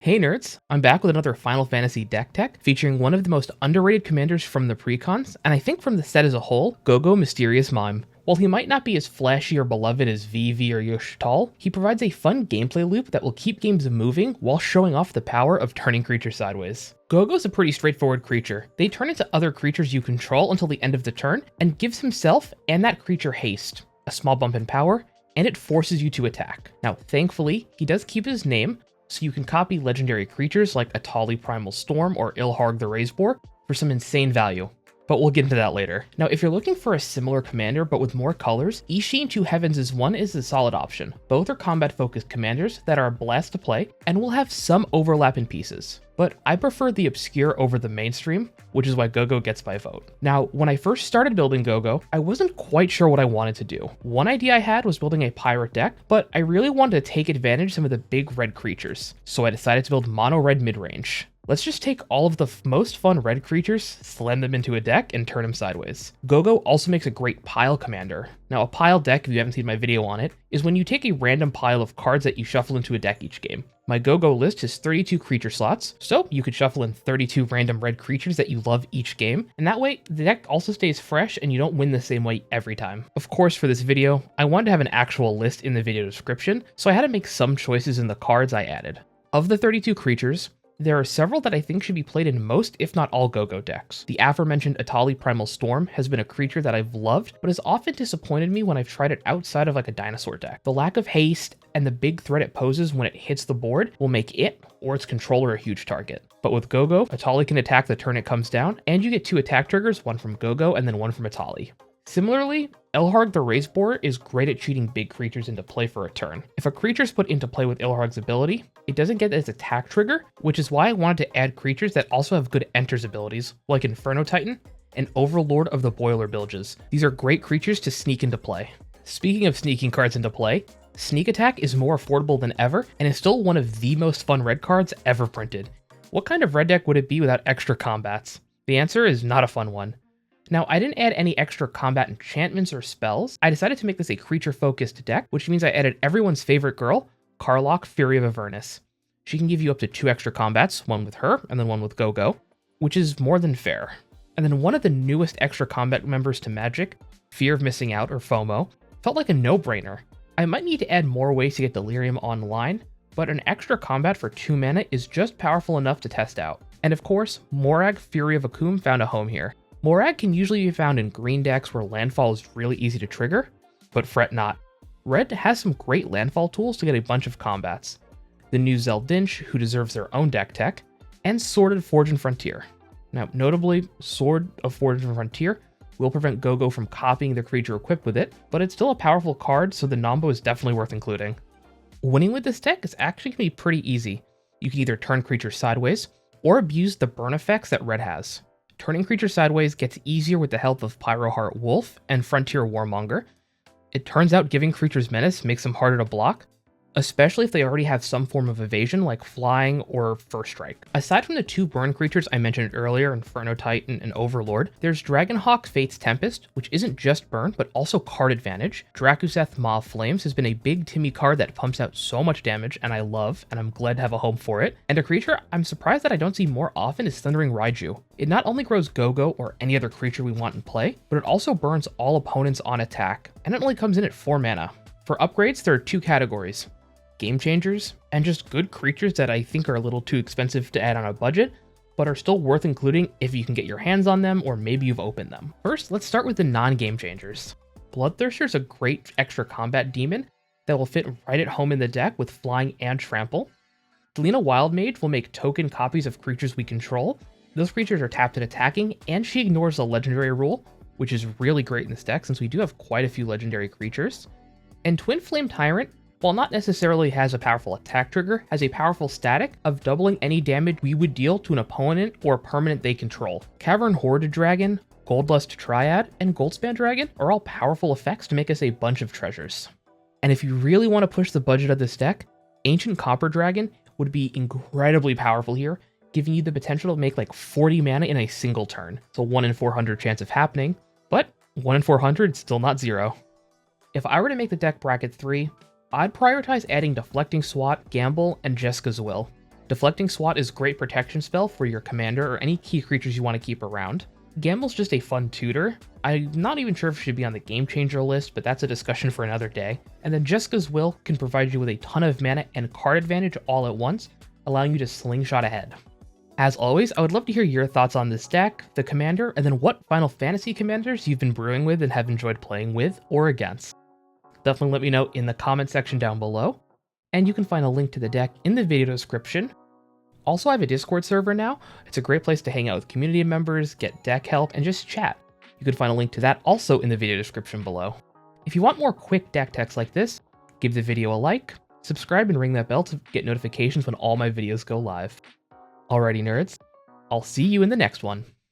Hey nerds, I'm back with another Final Fantasy Deck Tech featuring one of the most underrated commanders from the precons, and I think from the set as a whole, Gogo Mysterious Mime. While he might not be as flashy or beloved as VV or Yoshtal, he provides a fun gameplay loop that will keep games moving while showing off the power of turning creatures sideways. Gogo's a pretty straightforward creature. They turn into other creatures you control until the end of the turn, and gives himself and that creature haste, a small bump in power, and it forces you to attack. Now, thankfully, he does keep his name, so you can copy legendary creatures like Atali Primal Storm or Ilharg the Razeboar for some insane value, but we'll get into that later. Now, if you're looking for a similar commander but with more colors, Ishin Two Heavens' one is a solid option. Both are combat-focused commanders that are a blast to play and will have some overlap in pieces, but I prefer the obscure over the mainstream, which is why Gogo gets my vote. Now, when I first started building Gogo, I wasn't quite sure what I wanted to do. One idea I had was building a pirate deck, but I really wanted to take advantage of some of the big red creatures, so I decided to build mono red mid-range. Let's just take all of the most fun red creatures, slam them into a deck, and turn them sideways. Gogo also makes a great pile commander. Now, a pile deck, if you haven't seen my video on it, is when you take a random pile of cards that you shuffle into a deck each game. My Gogo list has 32 creature slots, so you could shuffle in 32 random red creatures that you love each game, and that way, the deck also stays fresh and you don't win the same way every time. Of course, for this video, I wanted to have an actual list in the video description, so I had to make some choices in the cards I added. Of the 32 creatures, there are several that I think should be played in most, if not all, Gogo decks. The aforementioned Atali Primal Storm has been a creature that I've loved, but has often disappointed me when I've tried it outside of like a dinosaur deck. The lack of haste and the big threat it poses when it hits the board will make it or its controller a huge target. But with Gogo, Atali can attack the turn it comes down, and you get 2 attack triggers, one from Gogo and then one from Atali. Similarly, Ilharg the Razeboar is great at cheating big creatures into play for a turn. If a creature is put into play with Ilharg's ability, it doesn't get its attack trigger, which is why I wanted to add creatures that also have good enters abilities, like Inferno Titan and Overlord of the Boiler Bilges. These are great creatures to sneak into play. Speaking of sneaking cards into play, Sneak Attack is more affordable than ever and is still one of the most fun red cards ever printed. What kind of red deck would it be without extra combats? The answer is not a fun one. Now, I didn't add any extra combat enchantments or spells. I decided to make this a creature-focused deck, which means I added everyone's favorite girl, Karlach, Fury of Avernus. She can give you up to 2 extra combats, one with her and then one with Gogo, which is more than fair. And then one of the newest extra combat members to Magic, Fear of Missing Out or FOMO, felt like a no-brainer. I might need to add more ways to get Delirium online, but an extra combat for 2 mana is just powerful enough to test out. And of course, Morag, Fury of Akum found a home here. Morag can usually be found in green decks where landfall is really easy to trigger, but fret not. Red has some great landfall tools to get a bunch of combats. The new Zeldinch, who deserves their own deck tech, and Sword of Forge and Frontier. Now, notably, Sword of Forge and Frontier will prevent Gogo from copying the creature equipped with it, but it's still a powerful card, so the Nombo is definitely worth including. Winning with this deck is actually going to be pretty easy. You can either turn creatures sideways, or abuse the burn effects that Red has. Turning creatures sideways gets easier with the help of Pyroheart Wolf and Frontier Warmonger. It turns out giving creatures menace makes them harder to block, especially if they already have some form of evasion like flying or first strike. Aside from the 2 burn creatures I mentioned earlier, Inferno Titan and Overlord, there's Dragonhawk Fate's Tempest, which isn't just burn, but also card advantage. Drakuseth Maw of Flames has been a big Timmy card that pumps out so much damage, and I love, and I'm glad to have a home for it. And a creature I'm surprised that I don't see more often is Thundering Raiju. It not only grows Gogo or any other creature we want in play, but it also burns all opponents on attack, and it only comes in at 4 mana. For upgrades, there are 2 categories. Game changers, and just good creatures that I think are a little too expensive to add on a budget, but are still worth including if you can get your hands on them or maybe you've opened them. First, let's start with the non-game changers. Bloodthirster is a great extra combat demon that will fit right at home in the deck with flying and trample. Delina Wildmage will make token copies of creatures we control. Those creatures are tapped and attacking, and she ignores the legendary rule, which is really great in this deck since we do have quite a few legendary creatures. And Twin Flame Tyrant, while not necessarily has a powerful attack trigger, has a powerful static of doubling any damage we would deal to an opponent or a permanent they control. Cavern Horde Dragon, Goldlust Triad, and Goldspan Dragon are all powerful effects to make us a bunch of treasures. And if you really want to push the budget of this deck, Ancient Copper Dragon would be incredibly powerful here, giving you the potential to make like 40 mana in a single turn. It's a 1 in 400 chance of happening, but 1 in 400 is still not 0. If I were to make the deck bracket 3, I'd prioritize adding Deflecting Swat, Gamble, and Jessica's Will. Deflecting Swat is a great protection spell for your commander or any key creatures you want to keep around. Gamble's just a fun tutor. I'm not even sure if it should be on the Game Changer list, but that's a discussion for another day. And then Jessica's Will can provide you with a ton of mana and card advantage all at once, allowing you to slingshot ahead. As always, I would love to hear your thoughts on this deck, the commander, and then what Final Fantasy commanders you've been brewing with and have enjoyed playing with or against. Definitely let me know in the comment section down below, and you can find a link to the deck in the video description. Also, I have a Discord server now. It's a great place to hang out with community members, get deck help, and just chat. You can find a link to that also in the video description below. If you want more quick deck techs like this, give the video a like, subscribe, and ring that bell to get notifications when all my videos go live. Alrighty nerds, I'll see you in the next one.